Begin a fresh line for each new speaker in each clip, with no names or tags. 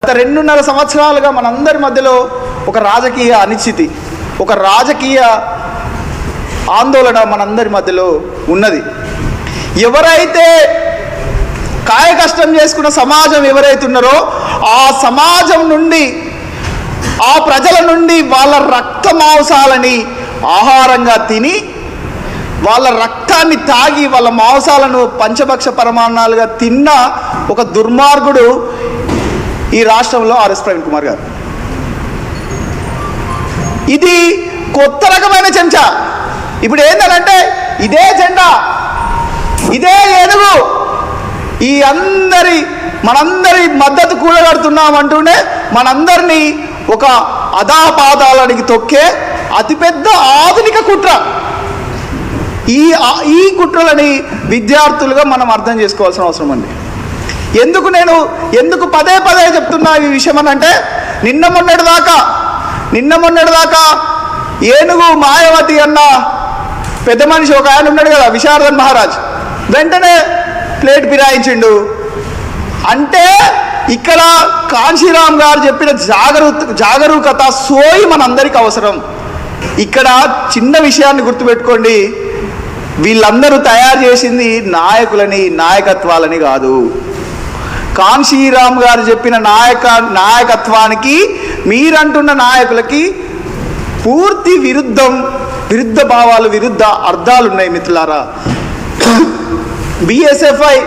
గత 2.5 సంవత్సరాలుగా మనందరి మధ్యలో ఒక రాజకీయ అనిశ్చితి, ఒక రాజకీయ ఆందోళన మనందరి మధ్యలో ఉన్నది. ఎవరైతే కాయ కష్టం చేసుకున్న సమాజం ఎవరైతే ఉన్నారో ఆ సమాజం నుండి, ఆ ప్రజల నుండి వాళ్ళ రక్త మాంసాలని ఆహారంగా తిని, వాళ్ళ రక్తాన్ని తాగి, వాళ్ళ మాంసాలను పంచభక్ష పరమాన్నాలుగా తిన్న ఒక దుర్మార్గుడు ఈ రాష్ట్రంలో ఆర్ఎస్ ప్రవీణ్ కుమార్ గారు. ఇది కొత్త రకమైన చెంచా. ఇప్పుడు ఏంటంటే ఇదే జెండా, ఇదే ఏనుగు ఈ మనందరి మద్దతు కూడగడుతున్నామంటూనే మనందరినీ ఒక అధాపాతాలనికి తొక్కే అతిపెద్ద ఆధునిక కుట్ర. ఈ కుట్రలని విద్యార్థులుగా మనం అర్థం చేసుకోవాల్సిన అవసరం ఉంది. ఎందుకు పదే చెప్తున్నా ఈ విషయం అని అంటే, నిన్న మొన్నటి దాకా ఏనుగు మాయావతి అన్న పెద్ద మనిషి ఒక ఆయన ఉన్నాడు కదా, విశారదన్ మహారాజ్, వెంటనే ప్లేట్ ఫిరాయించిండు. అంటే ఇక్కడ కాంశీరామ్ గారు చెప్పిన జాగరూకత సోయి మనందరికీ అవసరం. ఇక్కడ చిన్న విషయాన్ని గుర్తుపెట్టుకోండి, వీళ్ళందరూ తయారు చేసింది నాయకులని, నాయకత్వాలని కాదు. కాంశీరామ్ గారు చెప్పిన నాయకత్వానికి, మీరంటున్న నాయకులకి పూర్తి విరుద్ధ భావాలు, విరుద్ధ అర్థాలు ఉన్నాయి మిత్రులారా. బిఎస్ఎఫ్ఐ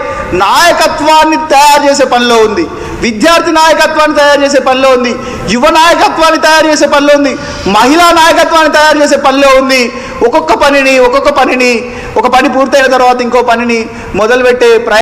నాయకత్వాన్ని తయారు చేసే పనిలో ఉంది, విద్యార్థి నాయకత్వాన్ని తయారు చేసే పనిలో ఉంది, యువ నాయకత్వాన్ని తయారు చేసే పనిలో ఉంది, మహిళా నాయకత్వాన్ని తయారు చేసే పనిలో ఉంది. ఒక్కొక్క పనిని ఒక పని పూర్తయిన తర్వాత ఇంకో పనిని మొదలుపెట్టే